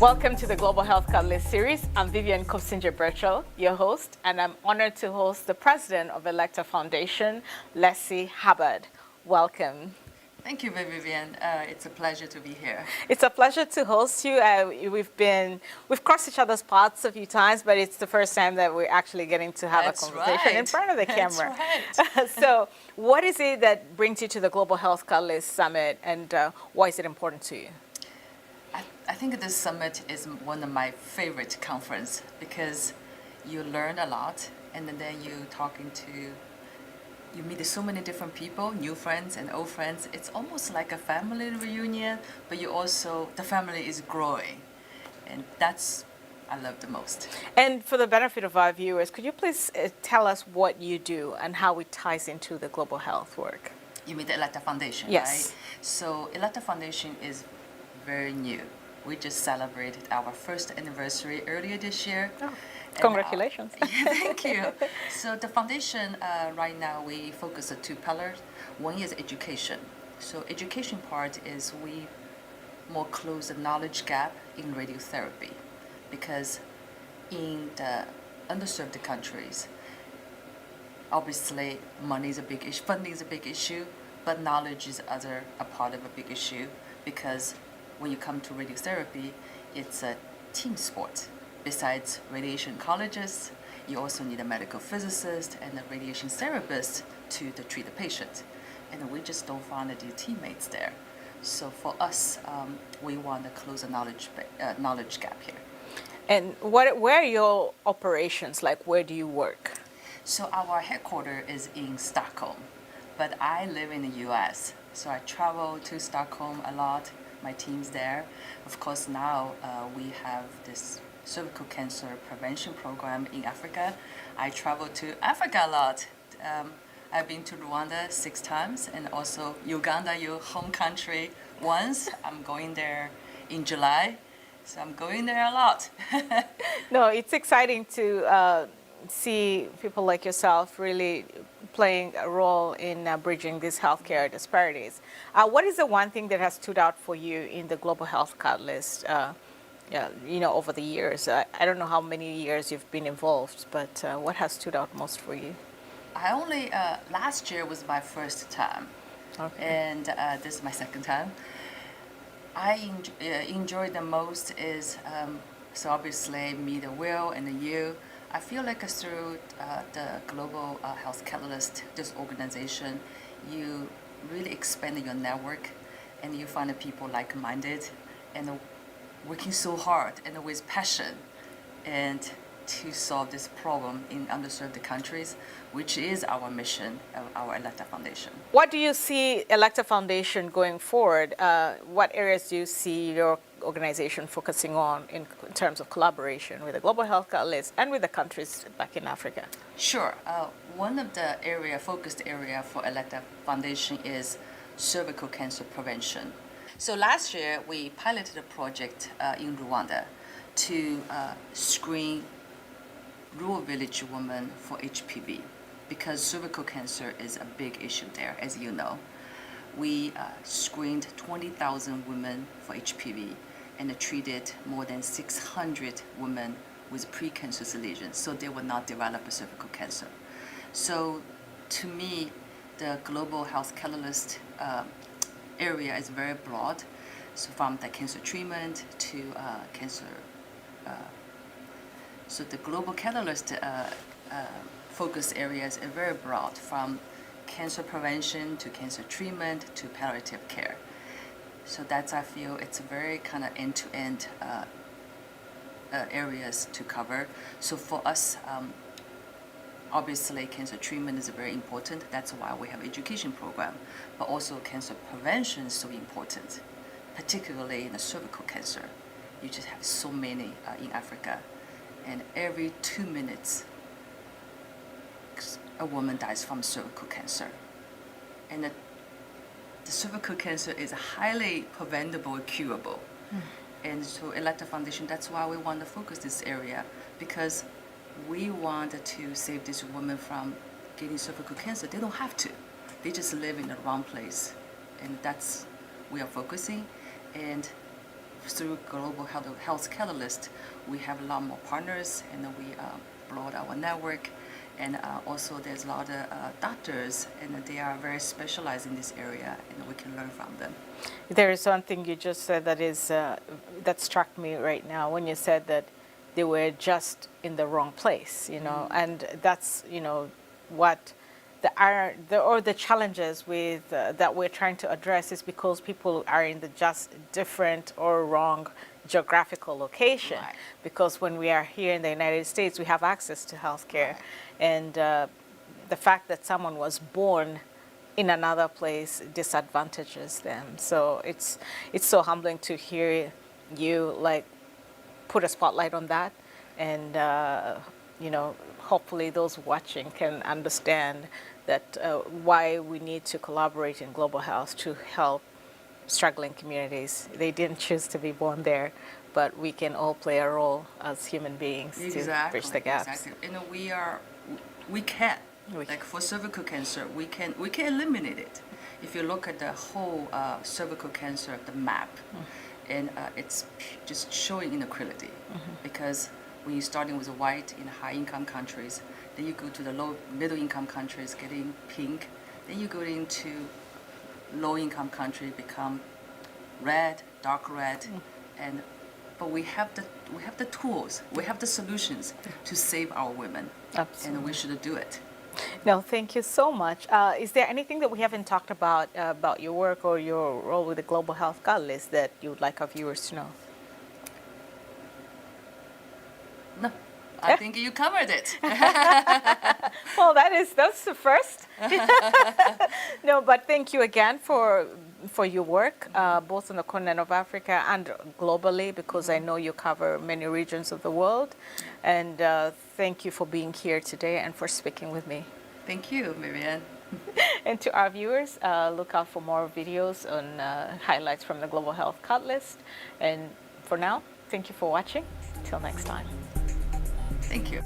Welcome to the Global Health Catalyst series. I'm Vivian Kobsinger-Berchel, your host, and I'm honored to host the president of Elekta Foundation, Lacy Hubbard. Welcome. Thank you, Vivian. It's a pleasure to be here. It's a pleasure to host you. We've crossed each other's paths a few times, but it's the first time that we're actually getting to have That's a conversation in front of the camera. That's right. So, what is it that brings you to the Global Health Catalyst Summit, and why is it important to you? I think this summit is one of my favorite conferences because you learn a lot, and then you meet so many different people, new friends and old friends. It's almost like a family reunion, but the family is growing. And that's, I love the most. And for the benefit of our viewers, could you please tell us what you do and how it ties into the global health work? You mean the Elekta Foundation, yes. Right? So Elekta Foundation is very new. We just celebrated our first anniversary earlier this year. Oh, congratulations. Thank you. So the foundation, right now, we focus on two pillars. One is education. So education part is we more close the knowledge gap in radiotherapy, because in the underserved countries, obviously money is a big issue, funding is a big issue, but knowledge is a part of a big issue, because when you come to radiotherapy, it's a team sport. Besides radiation oncologists, you also need a medical physicist and a radiation therapist to treat the patient. And we just don't find the teammates there. So for us, we want to close a knowledge gap here. And where are your operations? Like, where do you work? So our headquarters is in Stockholm, but I live in the U.S., so I travel to Stockholm a lot. My team's there. Of course, now we have this cervical cancer prevention program in Africa. I travel to Africa a lot. I've been to Rwanda 6 times, and also Uganda, your home country, once. I'm going there in July, so I'm going there a lot. No, it's exciting to see people like yourself really playing a role in bridging these healthcare disparities. What is the one thing that has stood out for you in the Global Health Catalyst, over the years? I don't know how many years you've been involved, but what has stood out most for you? Last year was my first time, okay. And this is my second time. I enjoy the most is, so obviously me, the Will, and you. I feel like through the Global Health Catalyst, this organization, you really expand your network, and you find people like-minded and working so hard and with passion, and to solve this problem in underserved countries, which is our mission of our Elekta Foundation. What do you see Elekta Foundation going forward? What areas do you see your organization focusing on in terms of collaboration with the Global Health Catalyst and with the countries back in Africa? Sure. One of the focused area for Elekta Foundation is cervical cancer prevention. So last year, we piloted a project in Rwanda to screen rural village women for HPV, because cervical cancer is a big issue there, as you know. We screened 20,000 women for HPV and treated more than 600 women with precancerous lesions, so they will not develop a cervical cancer. So to me, the Global Health Catalyst area is very broad, so from the cancer treatment to cancer. So the Global Catalyst focus areas are very broad, from cancer prevention to cancer treatment to palliative care. So I feel it's a very kind of end-to-end areas to cover. So for us, obviously cancer treatment is very important. That's why we have education program. But also cancer prevention is so important, particularly in the cervical cancer. You just have so many in Africa. And every 2 minutes, a woman dies from cervical cancer. And the cervical cancer is highly preventable and curable. And so Elekta Foundation, that's why we want to focus this area, because we want to save these women from getting cervical cancer. They don't have to. They just live in the wrong place. And that's we are focusing. And through Global Health Catalyst, we have a lot more partners, and we broad our network. And also there's a lot of doctors, and they are very specialized in this area, and we can learn from them. There is one thing you just said that is that struck me right now when you said that they were just in the wrong place, you know, and that's, you know, what the challenges with that we're trying to address is because people are in the just different or wrong geographical location. Right. Because when we are here in the United States, we have access to healthcare, Right. and the fact that someone was born in another place disadvantages them. So it's so humbling to hear you like put a spotlight on that, and you know, hopefully those watching can understand that why we need to collaborate in global health to help struggling communities. They didn't choose to be born there, but we can all play a role as human beings to bridge the gaps. Exactly. You know, we can. Like for cervical cancer, we can eliminate it. If you look at the whole cervical cancer, the map, and it's just showing inequality, because when you're starting with white in high-income countries, then you go to the middle-income countries, getting pink, then you go into low-income country, become red, dark red, but we have the tools, we have the solutions to save our women. Absolutely. And we should do it. No, thank you so much. Is there anything that we haven't talked about your work or your role with the Global Health Catalyst that you would like our viewers to know? No, I think you covered it. Well, that's the first. No, but thank you again for your work, both on the continent of Africa and globally, because I know you cover many regions of the world. And thank you for being here today and for speaking with me. Thank you, Marianne. And to our viewers, look out for more videos on highlights from the Global Health Catalyst. And for now, thank you for watching. Till next time. Thank you.